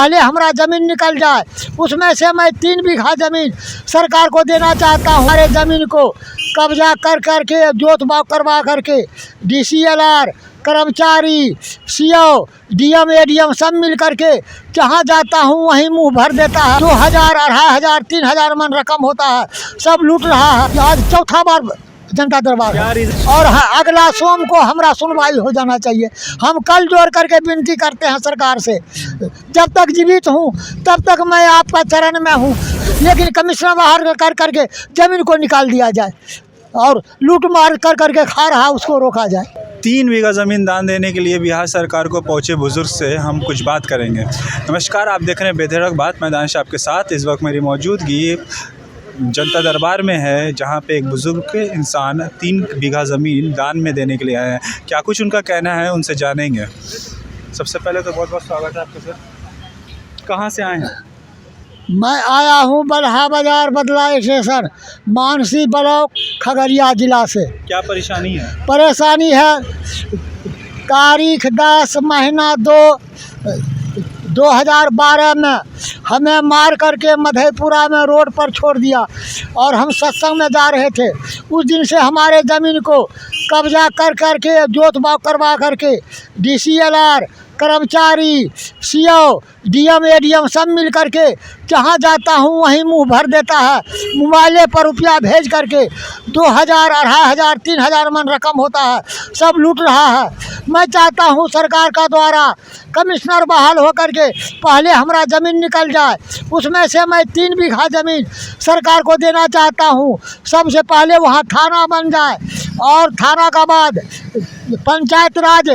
पहले हमारा ज़मीन निकल जाए, उसमें से मैं 3 बीघा ज़मीन सरकार को देना चाहता हूँ। हमारे ज़मीन को कब्जा कर करके जोत बाव करवा करके DCLR कर्मचारी CO DM ADM सब मिल करके जहाँ जाता हूँ वहीं मुंह भर देता है। 2000 2500 3000 मन रकम होता है, सब लूट रहा है। आज चौथा बार जनता दरबार और अगला सोम को हमारा सुनवाई हो जाना चाहिए। हम कल जोड़ करके विनती करते हैं सरकार से, जब तक जीवित हूँ तब तक मैं आपका चरण में हूँ, लेकिन कमिश्नर बाहर कर करके ज़मीन को निकाल दिया जाए और लूट मार कर करके खा रहा उसको रोका जाए। 3 बीघा ज़मीन दान देने के लिए बिहार सरकार को पहुंचे बुजुर्ग से हम कुछ बात करेंगे। नमस्कार, आप देख रहे हैं बेधड़क बात। मैं दानिश आपके साथ। इस वक्त मेरी मौजूदगी जनता दरबार में है, जहां पे एक बुजुर्ग इंसान 3 बीघा ज़मीन दान में देने के लिए आए हैं। क्या कुछ उनका कहना है, उनसे जानेंगे। सबसे पहले तो बहुत बहुत स्वागत है आपका सर। कहाँ से आए हैं? मैं आया हूँ बल्हा बाजार बदला स्टेशन, मानसी ब्लॉक, खगड़िया जिला से। क्या परेशानी है? परेशानी है, तारीख 10 महीना 2 2012 में हमें मार करके मधेपुरा में रोड पर छोड़ दिया और हम सत्संग में जा रहे थे। उस दिन से हमारे ज़मीन को कब्जा कर करके जोत बाव करवा करके DCLR कर्मचारी CO DM ADM सब मिल करके जहाँ जाता हूँ वहीं मुंह भर देता है। मोबाइले पर रुपया भेज करके 2000 2500 3000 मन रकम होता है, सब लूट रहा है। मैं चाहता हूँ सरकार का द्वारा कमिश्नर बहाल हो करके पहले हमारा ज़मीन निकल जाए, उसमें से मैं 3 बीघा ज़मीन सरकार को देना चाहता हूँ। सबसे पहले वहाँ थाना बन जाए और थाना का बाद पंचायत राज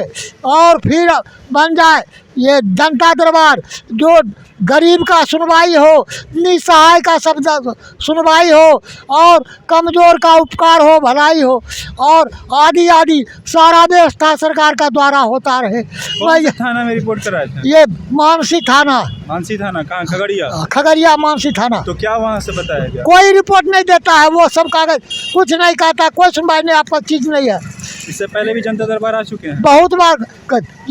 और फिर बन जाए ये जनता दरबार, जो गरीब का सुनवाई हो, निसहाय का सब सुनवाई हो और कमज़ोर का उपकार हो, भलाई हो और आदि आदि सारा व्यवस्था सरकार का द्वारा होता रहे। कौन थाना में रिपोर्ट कराए थे? ये मानसी थाना। मानसी थाना कहाँ? खगड़िया? खगड़िया मानसी थाना। तो क्या वहाँ से बताया गया? कोई रिपोर्ट नहीं देता है, वो सब कागज कुछ नहीं कहता, कोई सुनवाई नहीं, आपका चीज़ नहीं है। इससे पहले भी जनता दरबार आ चुके हैं? बहुत बार,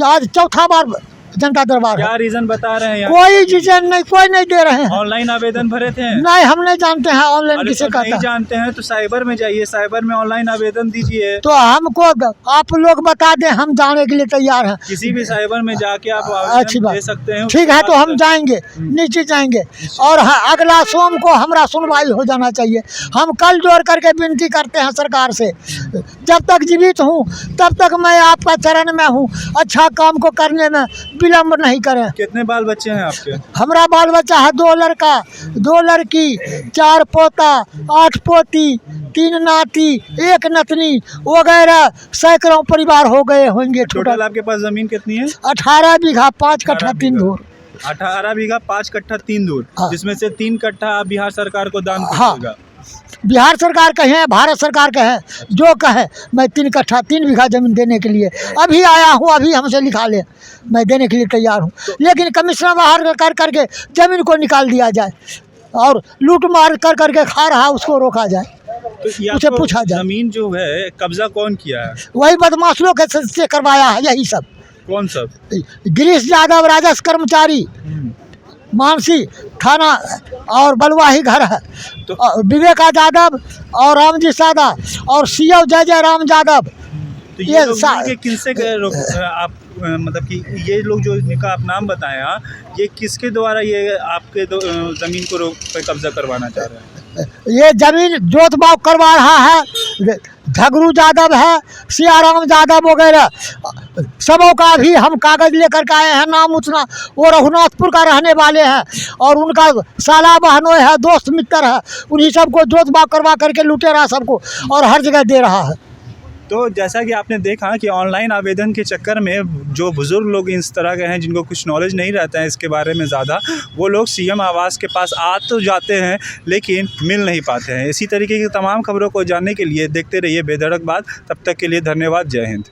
आज चौथा बार जनता दरबार। क्या रीजन बता रहे हैं? कोई रीजन नहीं, कोई नहीं दे रहे हैं। ऑनलाइन आवेदन भरे थे? नहीं, हम नहीं जानते हैं ऑनलाइन किसे कहता है। नहीं जानते हैं तो साइबर में जाइए, साइबर में ऑनलाइन आवेदन दीजिए। तो हमको आप लोग बता दें, हम जाने के लिए तैयार हैं। किसी भी साइबर में जाके आप अच्छी आवेदन बात दे सकते हैं। ठीक है, तो हम जाएंगे, नीचे जाएंगे और अगला सोम को हमारा सुनवाई हो जाना चाहिए। हम कल जोड़ करके विनती करते हैं सरकार से, जब तक जीवित हूँ तब तक मैं आपका चरण में हूँ, अच्छा काम को करने में विलम्ब नहीं करें। कितने बाल बच्चे हैं आपके? हमारा बाल बच्चा है 2 लड़का 2 लड़की, 4 पोता 8 पोती, 3 नाती 1 नतनी वगैरह सैकड़ों परिवार हो गए होंगे। टोटल आपके पास जमीन कितनी है? 18 बीघा 5 कट्ठा 3 धूर। 18 बीघा 5 कट्ठा 3 धूर, जिसमें से 3 कट्ठा आप बिहार सरकार को दान करिएगा। बिहार सरकार कहे, भारत सरकार कहे, जो कहे, मैं 3 कट्ठा 3 बीघा ज़मीन देने के लिए अभी आया हूँ, अभी हमसे लिखा ले, मैं देने के लिए तैयार हूँ। लेकिन कमिश्नर बाहर कर करके ज़मीन को निकाल दिया जाए और लूट मार कर करके खा रहा उसको रोका जाए, तो उसे पूछा जाए। जमीन जो है कब्जा कौन किया है? वही बदमाश लोग से करवाया है, यही सब। कौन सब? गिरीश यादव राजस्व कर्मचारी, मानसी थाना और बलुआही घर है, तो विवेका यादव और रामजी सादा और CO जय राम यादव। तो ये लोग किनसे आप मतलब कि ये लोग जो इनका आप नाम बताया, ये किसके द्वारा ये आपके ज़मीन को कब्जा करवाना चाह रहे हैं? ये ज़मीन जोत बाव करवा रहा है, झगरू यादव है, सियाराम यादव वगैरह सबों का भी हम कागज़ लेकर के आए हैं। नाम उतना वो रघुनाथपुर का रहने वाले हैं और उनका साला बहनों है, दोस्त मित्र है, उन्हीं सबको जोत बाव करवा करके लूटे रहा सबको और हर जगह दे रहा है। तो जैसा कि आपने देखा कि ऑनलाइन आवेदन के चक्कर में जो बुज़ुर्ग लोग इस तरह के हैं, जिनको कुछ नॉलेज नहीं रहता है इसके बारे में ज़्यादा, वो लोग CM आवास के पास आ तो जाते हैं लेकिन मिल नहीं पाते हैं। इसी तरीके की तमाम खबरों को जानने के लिए देखते रहिए बेधड़क बात। तब तक के लिए धन्यवाद। जय हिंद।